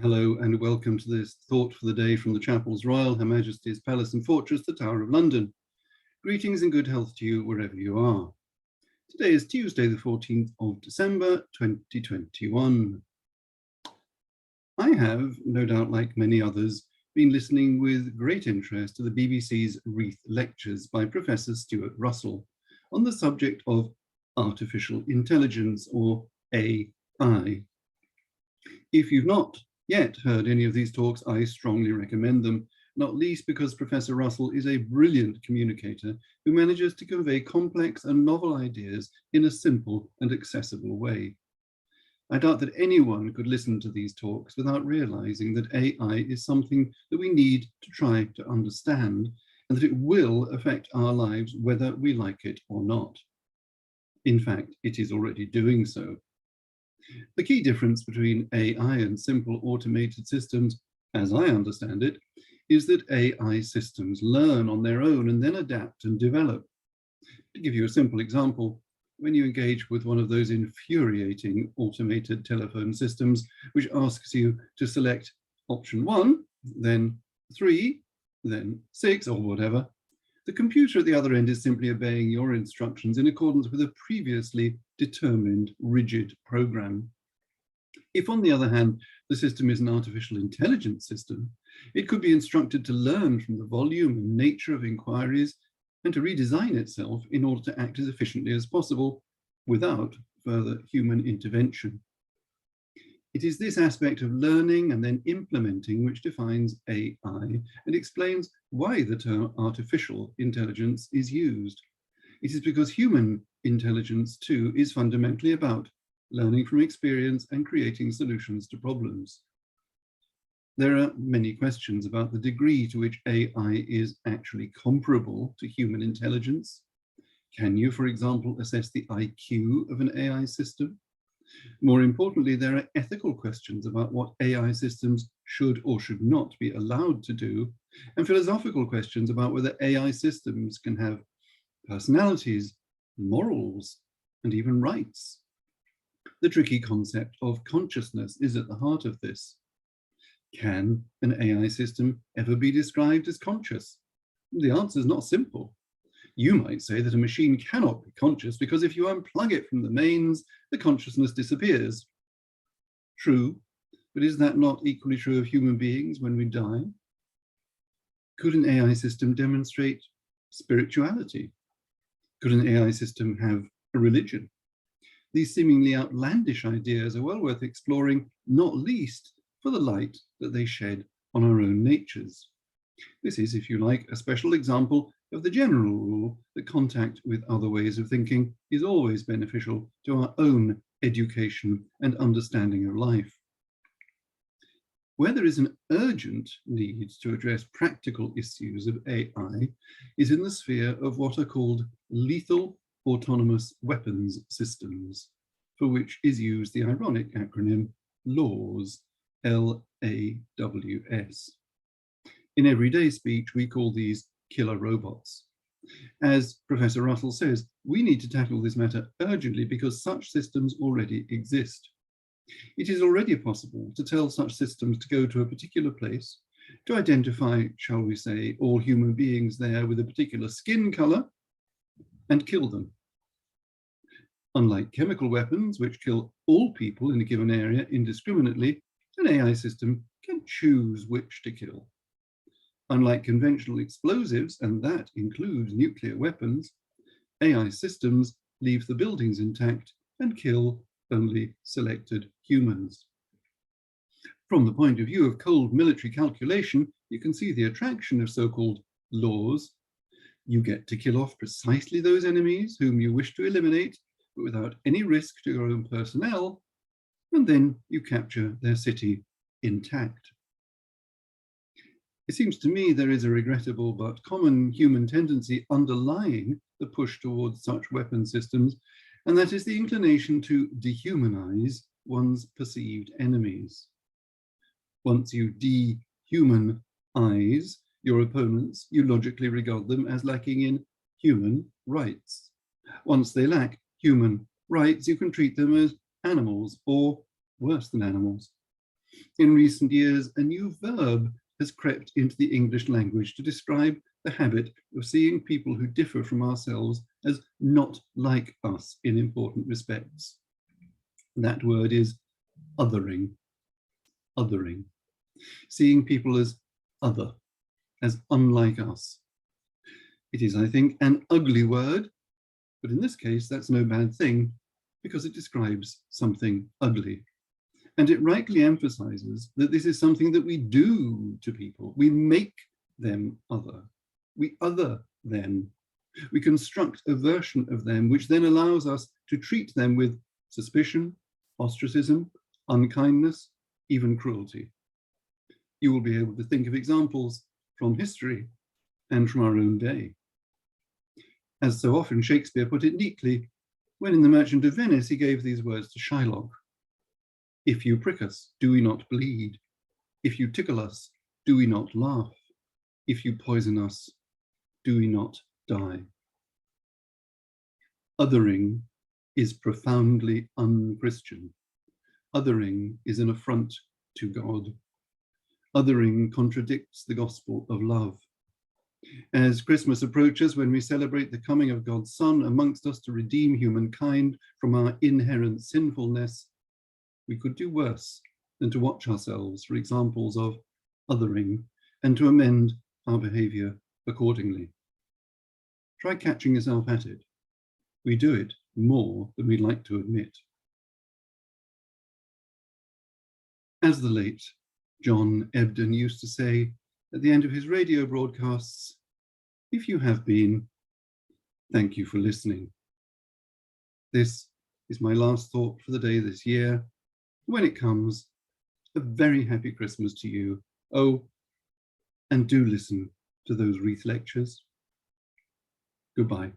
Hello and welcome to this Thought for the Day from the Chapel's Royal, Her Majesty's Palace and Fortress, the Tower of London. Greetings and good health to you wherever you are. Today is Tuesday, the 14th of December, 2021. I have, no doubt like many others, been listening with great interest to the BBC's Wreath Lectures by Professor Stuart Russell on the subject of artificial intelligence, or AI. If you've not yet heard any of these talks, I strongly recommend them, not least because Professor Russell is a brilliant communicator who manages to convey complex and novel ideas in a simple and accessible way. I doubt that anyone could listen to these talks without realizing that AI is something that we need to try to understand, and that it will affect our lives whether we like it or not. In fact, it is already doing so. The key difference between AI and simple automated systems, as I understand it, is that AI systems learn on their own and then adapt and develop. To give you a simple example, when you engage with one of those infuriating automated telephone systems, which asks you to select option 1, then 3, then 6, or whatever, the computer at the other end is simply obeying your instructions in accordance with a previously determined rigid program. If, on the other hand, the system is an artificial intelligence system, it could be instructed to learn from the volume and nature of inquiries and to redesign itself in order to act as efficiently as possible without further human intervention. It is this aspect of learning and then implementing which defines AI and explains why the term artificial intelligence is used. It is because human intelligence, too, is fundamentally about learning from experience and creating solutions to problems. There are many questions about the degree to which AI is actually comparable to human intelligence. Can you, for example, assess the IQ of an AI system? More importantly, there are ethical questions about what AI systems should or should not be allowed to do, and philosophical questions about whether AI systems can have personalities, morals, and even rights. The tricky concept of consciousness is at the heart of this. Can an AI system ever be described as conscious? The answer is not simple. You might say that a machine cannot be conscious because if you unplug it from the mains, the consciousness disappears. True, but is that not equally true of human beings when we die? Could an AI system demonstrate spirituality? Could an AI system have a religion? These seemingly outlandish ideas are well worth exploring, not least for the light that they shed on our own natures. This is, if you like, a special example of the general rule that contact with other ways of thinking is always beneficial to our own education and understanding of life. Where there is an urgent need to address practical issues of AI is in the sphere of what are called lethal autonomous weapons systems, for which is used the ironic acronym LAWS, L-A-W-S. In everyday speech, we call these killer robots. As Professor Russell says, we need to tackle this matter urgently because such systems already exist. It is already possible to tell such systems to go to a particular place, to identify, shall we say, all human beings there with a particular skin color, and kill them. Unlike chemical weapons, which kill all people in a given area indiscriminately, an AI system can choose which to kill. Unlike conventional explosives, and that includes nuclear weapons, AI systems leave the buildings intact and kill only selected humans. From the point of view of cold military calculation, you can see the attraction of so-called laws. You get to kill off precisely those enemies whom you wish to eliminate, but without any risk to your own personnel, and then you capture their city intact. It seems to me there is a regrettable but common human tendency underlying the push towards such weapon systems, and that is the inclination to dehumanize one's perceived enemies. Once you dehumanize your opponents, you logically regard them as lacking in human rights. Once they lack human rights, you can treat them as animals, or worse than animals. In recent years, a new verb has crept into the English language to describe the habit of seeing people who differ from ourselves as not like us in important respects. That word is othering. Othering. Seeing people as other, as unlike us. It is, I think, an ugly word, but in this case, that's no bad thing because it describes something ugly. And it rightly emphasizes that this is something that we do to people. We make them other. We other them. We construct a version of them, which then allows us to treat them with suspicion, ostracism, unkindness, even cruelty. You will be able to think of examples from history and from our own day. As so often, Shakespeare put it neatly when in The Merchant of Venice he gave these words to Shylock. If you prick us, do we not bleed? If you tickle us, do we not laugh? If you poison us, do we not die? Othering is profoundly un-Christian. Othering is an affront to God. Othering contradicts the gospel of love. As Christmas approaches, when we celebrate the coming of God's Son amongst us to redeem humankind from our inherent sinfulness, we could do worse than to watch ourselves for examples of othering and to amend our behavior accordingly. Try catching yourself at it. We do it more than we'd like to admit. As the late John Ebden used to say at the end of his radio broadcasts, if you have been, thank you for listening. This is my last thought for the day this year. When it comes, a very happy Christmas to you. Oh, and do listen to those wreath lectures. Goodbye.